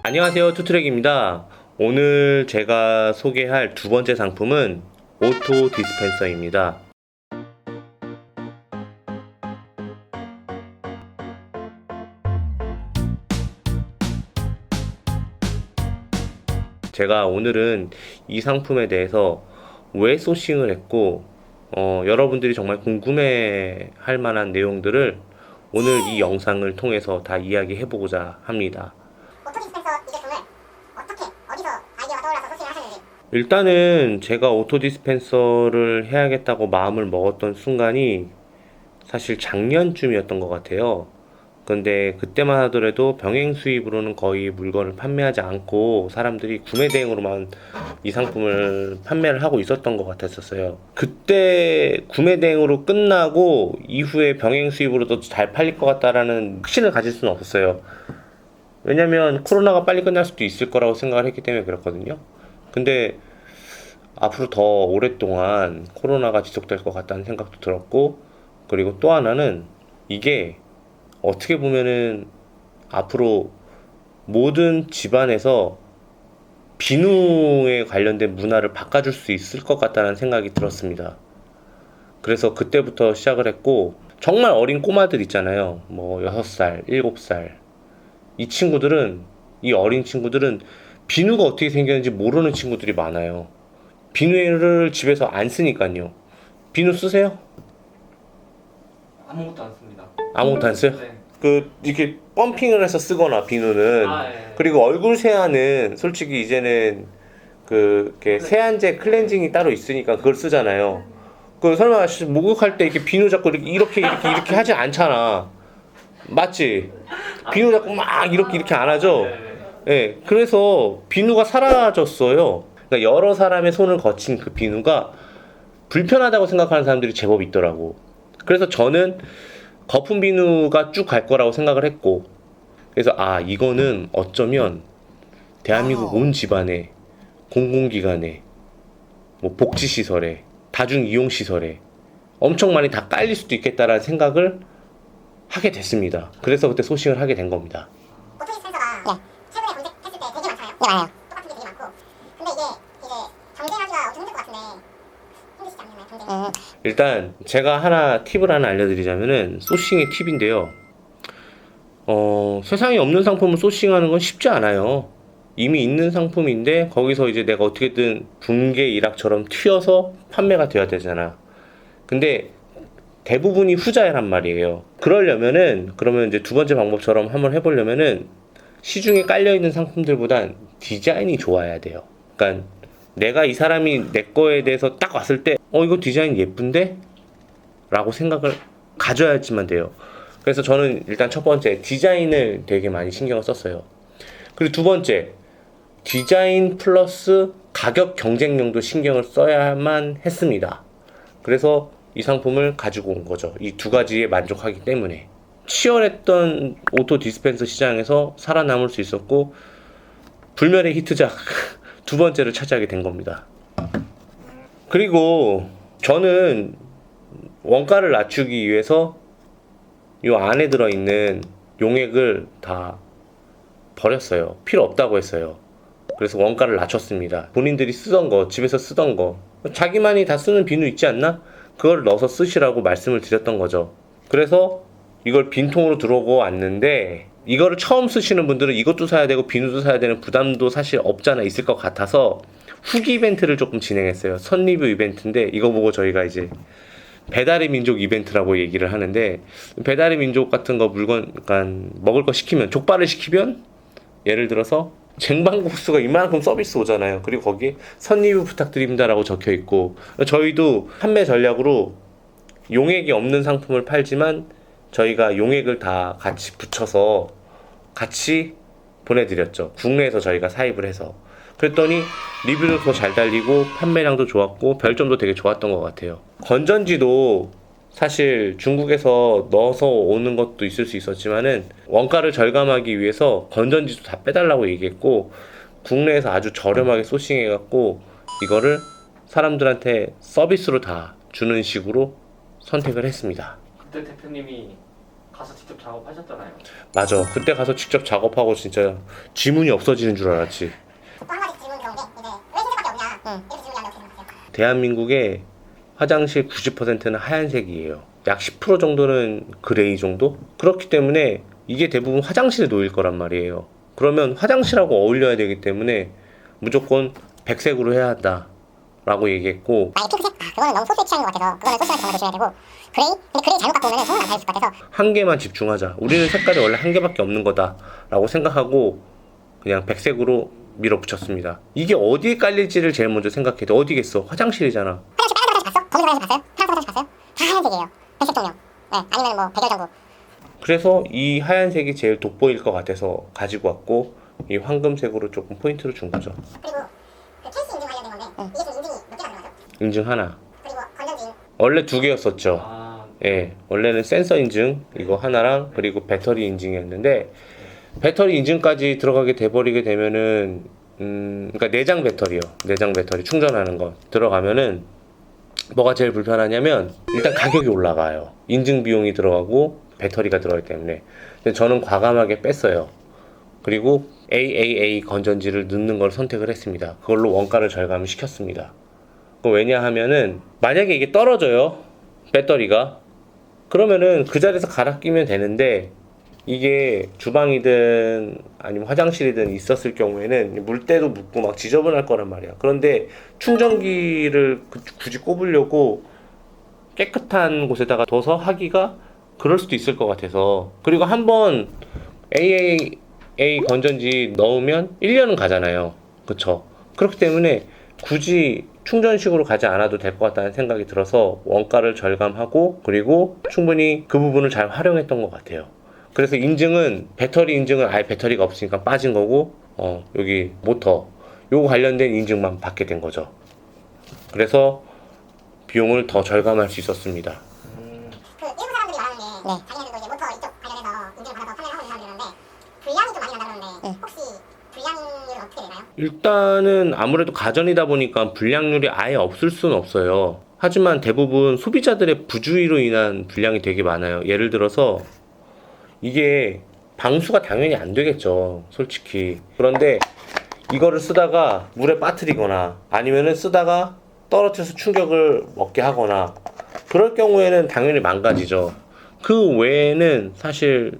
안녕하세요, 투트랙입니다. 오늘 제가 소개할 두 번째 상품은 오토 디스펜서입니다. 제가 오늘은 이 상품에 대해서 왜 소싱을 했고 여러분들이 정말 궁금해 할 만한 내용들을 오늘 이 영상을 통해서 다 이야기해 보고자 합니다. 오토 디스펜서 이 제품을 어떻게 어디서 아이디어가 떠올라서 소싱을 하셨는지. 일단은 제가 오토 디스펜서를 해야겠다고 마음을 먹었던 순간이 사실 작년쯤이었던 것 같아요. 근데 그때만 하더라도 병행 수입으로는 거의 물건을 판매하지 않고 사람들이 구매 대행으로만 이 상품을 판매를 하고 있었던 것 같았었어요. 그때 구매 대행으로 끝나고 이후에 병행 수입으로도 잘 팔릴 것 같다라는 확신을 가질 수는 없었어요. 왜냐면 코로나가 빨리 끝날 수도 있을 거라고 생각을 했기 때문에 그렇거든요. 근데 앞으로 더 오랫동안 코로나가 지속될 것 같다는 생각도 들었고, 그리고 또 하나는 이게 어떻게 보면은 앞으로 모든 집안에서 비누에 관련된 문화를 바꿔줄 수 있을 것 같다는 생각이 들었습니다. 그래서 그때부터 시작을 했고, 정말 어린 꼬마들 있잖아요. 뭐 6살, 7살. 이 어린 친구들은 비누가 어떻게 생겼는지 모르는 친구들이 많아요. 비누를 집에서 안 쓰니까요. 비누 쓰세요? 아무것도 안 씁니다. 아무것도 안 써요? 네. 이렇게 펌핑을 해서 쓰거나 비누는 예. 그리고 얼굴 세안은 솔직히 이제는 이렇게 세안제 클렌징이 따로 있으니까 그걸 쓰잖아요. 설마 목욕할 때 이렇게 비누 잡고 이렇게 하지 않잖아. 맞지? 비누 잡고 막 이렇게 안 하죠? 예. 그래서 비누가 사라졌어요. 그러니까 여러 사람의 손을 거친 그 비누가 불편하다고 생각하는 사람들이 제법 있더라고. 그래서 저는 거품 비누가 쭉 갈 거라고 생각을 했고, 그래서 이거는 어쩌면 대한민국 온 집안에, 공공기관에, 뭐 복지시설에, 다중이용시설에 엄청 많이 다 깔릴 수도 있겠다라는 생각을 하게 됐습니다. 그래서 그때 소싱을 하게 된 겁니다. 오토 디스펜서가 최근에 검색했을 때 되게 많잖아요. 네, 많아요. 똑같은 게 되게 많고. 근데 이게 경쟁하기가 어좀 힘들 것 같은데 힘드시지 않나요, 경쟁? 일단 제가 팁을 하나 알려드리자면은 소싱의 팁인데요. 세상에 없는 상품을 소싱하는 건 쉽지 않아요. 이미 있는 상품인데 거기서 이제 내가 어떻게든 붕괴 일학처럼 튀어서 판매가 돼야 되잖아. 근데 대부분이 후자란 말이에요. 그러면 이제 두 번째 방법처럼 한번 해보려면은 시중에 깔려있는 상품들보단 디자인이 좋아야 돼요. 그러니까 내가 이 사람이 내 거에 대해서 딱 왔을 때 이거 디자인 예쁜데? 라고 생각을 가져야지만 돼요. 그래서 저는 일단 첫 번째 디자인을 되게 많이 신경을 썼어요. 그리고 두 번째 디자인 플러스 가격 경쟁력도 신경을 써야만 했습니다. 그래서 이 상품을 가지고 온 거죠. 이 두 가지에 만족하기 때문에 치열했던 오토 디스펜서 시장에서 살아남을 수 있었고 불멸의 히트작 두 번째를 차지하게 된 겁니다. 그리고 저는 원가를 낮추기 위해서 요 안에 들어있는 용액을 다 버렸어요. 필요 없다고 했어요. 그래서 원가를 낮췄습니다. 본인들이 쓰던 거, 집에서 쓰던 거, 자기만이 다 쓰는 비누 있지 않나? 그걸 넣어서 쓰시라고 말씀을 드렸던 거죠. 그래서 이걸 빈통으로 들어오고 왔는데, 이거를 처음 쓰시는 분들은 이것도 사야 되고 비누도 사야 되는 부담도 사실 없지 않아 있을 것 같아서 후기 이벤트를 조금 진행했어요. 선리뷰 이벤트인데, 이거 보고 저희가 이제 배달의 민족 이벤트라고 얘기를 하는데, 배달의 민족 같은 거 물건, 그러니까 먹을 거 시키면, 족발을 시키면 예를 들어서 쟁반국수가 이만큼 서비스 오잖아요. 그리고 거기에 선리뷰 부탁드립니다라고 적혀 있고, 저희도 판매 전략으로 용액이 없는 상품을 팔지만 저희가 용액을 다 같이 붙여서 같이 보내드렸죠. 국내에서 저희가 사입을 해서. 그랬더니 리뷰도 더 잘 달리고 판매량도 좋았고 별점도 되게 좋았던 것 같아요. 건전지도 사실 중국에서 넣어서 오는 것도 있을 수 있었지만은 원가를 절감하기 위해서 건전지도 다 빼달라고 얘기했고, 국내에서 아주 저렴하게 소싱해갖고 이거를 사람들한테 서비스로 다 주는 식으로 선택을 했습니다. 그때 대표님이 가서 직접 작업하셨잖아요. 맞아. 그때 가서 직접 작업하고 진짜 지문이 없어지는 줄 알았지. 또 한 가지 질문 그런 게 이제 왜 흰색밖에 없냐 이렇게 질문하는데 어떻게 생각하세요? 대한민국의 화장실 90%는 하얀색이에요. 약 10% 정도는 그레이 정도? 그렇기 때문에 이게 대부분 화장실에 놓일 거란 말이에요. 그러면 화장실하고 어울려야 되기 때문에 무조건 백색으로 해야 한다 라고 얘기했고, 만약에 핑크색? 그거는 너무 소수의 취향인 것 같아서 그거는 소수한테 정말 조심해야 되고 그레이? 근데 그레이 잘못 갖고 오면 소문 안 다 있을 것 같아서 한 개만 집중하자. 우리는 색깔이 원래 한 개밖에 없는 거다 라고 생각하고 그냥 백색으로 밀어붙였습니다. 이게 어디에 깔릴지를 제일 먼저 생각해야 돼. 어디겠어? 화장실이잖아. 화장실 빨간색 화장실 봤어? 검은색 화장실 봤어요? 파란색 화장실 봤어요? 다 하얀색이에요. 백색 통용. 네, 아니면 뭐 백열전구. 그래서 이 하얀색이 제일 돋보일 것 같아서 가지고 왔고 이 황금색으로 조금 포인트를 준 거죠. 그리고 그 케이스 인증 관련된 건데 이게 지금 인증이 몇 개가 들어가죠? 인증 하나. 그리고 건전지 원래 2개였었죠. 아, 예, 원래는 센서 인증 이거 하나랑 그리고 배터리 인증이었는데 배터리 인증까지 들어가게 돼버리게 되면은 그러니까 내장 배터리요. 내장 배터리 충전하는 거 들어가면은 뭐가 제일 불편하냐면 일단 가격이 올라가요. 인증 비용이 들어가고 배터리가 들어가기 때문에. 근데 저는 과감하게 뺐어요. 그리고 AAA 건전지를 넣는 걸 선택을 했습니다. 그걸로 원가를 절감을 시켰습니다. 왜냐하면은 만약에 이게 떨어져요, 배터리가, 그러면은 그 자리에서 갈아 끼면 되는데 이게 주방이든 아니면 화장실이든 있었을 경우에는 물때도 묻고 막 지저분할 거란 말이야. 그런데 충전기를 굳이 꼽으려고 깨끗한 곳에다가 둬서 하기가 그럴 수도 있을 것 같아서. 그리고 한번 AAA 건전지 넣으면 1년은 가잖아요. 그쵸? 그렇기 때문에 굳이 충전식으로 가지 않아도 될 것 같다는 생각이 들어서 원가를 절감하고 그리고 충분히 그 부분을 잘 활용했던 것 같아요. 그래서 인증은 배터리 인증은 아예 배터리가 없으니까 빠진 거고 여기 모터 요거 관련된 인증만 받게 된 거죠. 그래서 비용을 더 절감할 수 있었습니다. 그 일부 사람들이 말하는 게 자기네들도 이제 모터 이쪽 관련해서 인증 받아서 판매를 하는 사람들이 있는데 불량이 좀 많이 난다 그러는데 혹시 불량률은 어떻게 되나요? 일단은 아무래도 가전이다 보니까 불량률이 아예 없을 수는 없어요. 하지만 대부분 소비자들의 부주의로 인한 불량이 되게 많아요. 예를 들어서 이게 방수가 당연히 안 되겠죠, 솔직히. 그런데 이거를 쓰다가 물에 빠뜨리거나 아니면은 쓰다가 떨어뜨려서 충격을 먹게 하거나 그럴 경우에는 당연히 망가지죠. 그 외에는 사실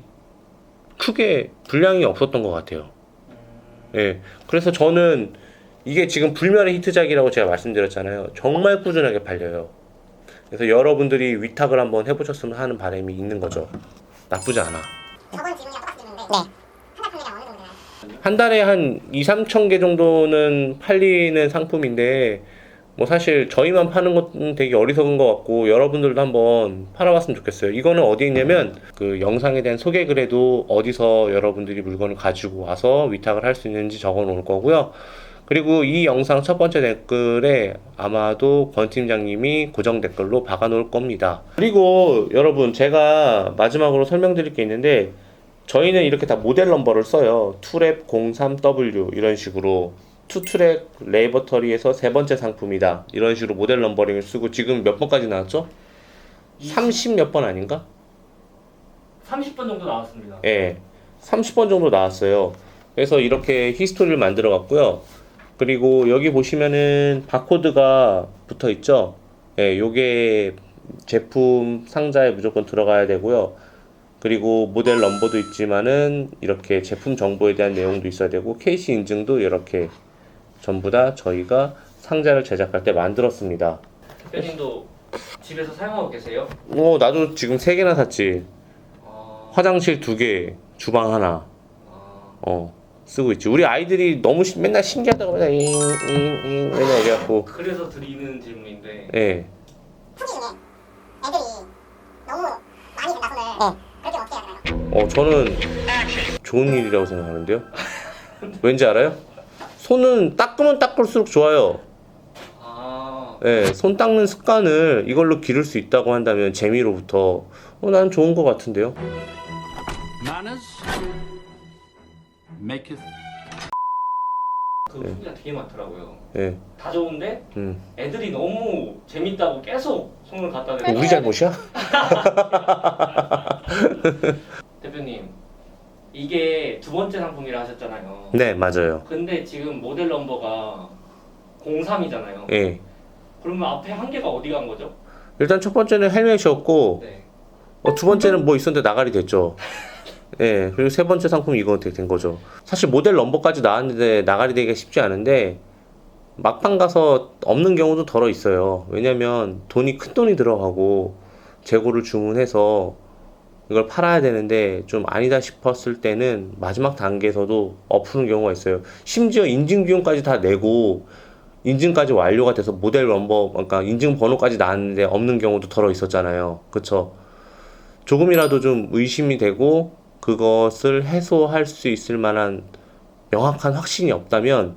크게 불량이 없었던 것 같아요. 예. 그래서 저는 이게 지금 불멸의 히트작이라고 제가 말씀드렸잖아요. 정말 꾸준하게 팔려요. 그래서 여러분들이 위탁을 한번 해보셨으면 하는 바람이 있는 거죠. 나쁘지 않아. 저번 질문이랑 똑같은 질문인데 한 달 판매량 어느 정도 되나요? 한 달에 한 2-3천 개 정도는 팔리는 상품인데 뭐 사실 저희만 파는 것은 되게 어리석은 것 같고 여러분들도 한번 팔아봤으면 좋겠어요. 이거는 어디 있냐면 그 영상에 대한 소개 글에도 어디서 여러분들이 물건을 가지고 와서 위탁을 할 수 있는지 적어 놓을 거고요. 그리고 이 영상 첫 번째 댓글에 아마도 권 팀장님이 고정 댓글로 박아 놓을 겁니다. 그리고 여러분 제가 마지막으로 설명드릴 게 있는데 저희는 이렇게 다 모델 넘버를 써요. 투랩 03W 이런 식으로 투트랙 레이버터리에서 세 번째 상품이다 이런 식으로 모델 넘버링을 쓰고 지금 몇 번까지 나왔죠? 30 몇 번 아닌가? 30번 정도 나왔습니다. 예, 30번 정도 나왔어요. 그래서 이렇게 히스토리를 만들어 갔고요. 그리고 여기 보시면은 바코드가 붙어 있죠. 예, 요게 제품 상자에 무조건 들어가야 되고요. 그리고 모델 넘버도 있지만은 이렇게 제품 정보에 대한 내용도 있어야 되고 케이스 인증도 이렇게 전부 다 저희가 상자를 제작할 때 만들었습니다. 대표님도 집에서 사용하고 계세요? 나도 지금 3개나 샀지. 화장실 2개, 주방 하나. 쓰고 있지. 우리 아이들이 너무 맨날 신기하다고 맨날 잉잉잉 맨날 얘기하고. 그래서 드리는 질문인데 예. 후기 중에 애들이 너무 많이 든다 손을 그럴 때 어떻게 해야 되나요? 저는 좋은 일이라고 생각하는데요. 왠지 알아요? 손은 닦으면 닦을수록 좋아요. 예, 손 닦는 습관을 이걸로 기를 수 있다고 한다면 재미로부터 난 좋은 것 같은데요. Manners maketh 그 후기가 되게 많더라고요. 예. 다 좋은데 음. 애들이 너무 재밌다고 계속 손을 갖다 대고 우리 잘못이야? 대표님 이게 두 번째 상품이라 하셨잖아요. 네, 맞아요. 근데 지금 모델 넘버가 03이잖아요. 예. 그러면 앞에 한 개가 어디 간 거죠? 일단 첫 번째는 헬멧이었고, 네. 두 번째는 뭐 있었는데 나가리 됐죠. 예. 그리고 세 번째 상품이 이거 된 거죠. 사실 모델 넘버까지 나왔는데 나가리 되기가 쉽지 않은데, 막판 가서 없는 경우도 덜어 있어요. 왜냐면 돈이 큰 돈이 들어가고, 재고를 주문해서 이걸 팔아야 되는데 좀 아니다 싶었을 때는 마지막 단계에서도 엎는 경우가 있어요. 심지어 인증 비용까지 다 내고 인증까지 완료가 돼서 모델 넘버, 그러니까 인증 번호까지 나왔는데 없는 경우도 덜어 있었잖아요. 그쵸? 조금이라도 좀 의심이 되고 그것을 해소할 수 있을 만한 명확한 확신이 없다면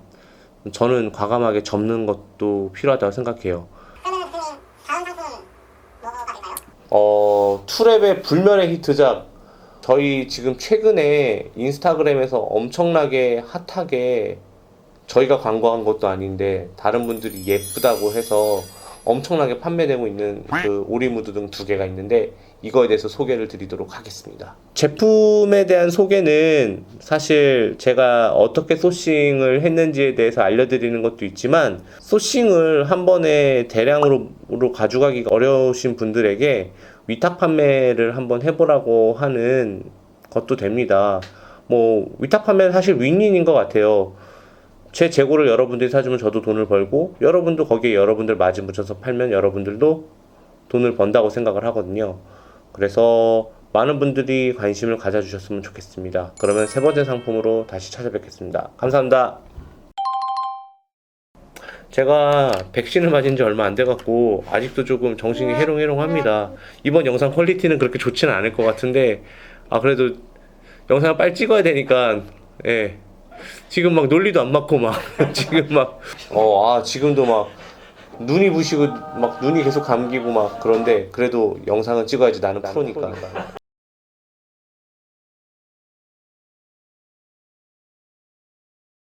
저는 과감하게 접는 것도 필요하다고 생각해요. 그러면 대표님 다음 상품 뭐가 될까요? 투랩의 불멸의 히트작. 저희 지금 최근에 인스타그램에서 엄청나게 핫하게 저희가 광고한 것도 아닌데 다른 분들이 예쁘다고 해서 엄청나게 판매되고 있는 그 오리무드 등 두 개가 있는데 이거에 대해서 소개를 드리도록 하겠습니다. 제품에 대한 소개는 사실 제가 어떻게 소싱을 했는지에 대해서 알려드리는 것도 있지만 소싱을 한 번에 대량으로 가져가기가 어려우신 분들에게 위탁 판매를 한번 해보라고 하는 것도 됩니다. 뭐 위탁 판매는 사실 윈윈인 것 같아요. 제 재고를 여러분들이 사주면 저도 돈을 벌고 여러분도 거기에 여러분들 마진 붙여서 팔면 여러분들도 돈을 번다고 생각을 하거든요. 그래서 많은 분들이 관심을 가져주셨으면 좋겠습니다. 그러면 세 번째 상품으로 다시 찾아뵙겠습니다. 감사합니다. 제가 백신을 맞은 지 얼마 안 돼갖고 아직도 조금 정신이 해롱해롱합니다. 이번 영상 퀄리티는 그렇게 좋지는 않을 것 같은데 그래도 영상을 빨리 찍어야 되니까 예. 지금 막 논리도 안 맞고 막 지금 막 지금도 막 눈이 부시고 막 눈이 계속 감기고 막 그런데 그래도 영상은 찍어야지 나는 프로니까.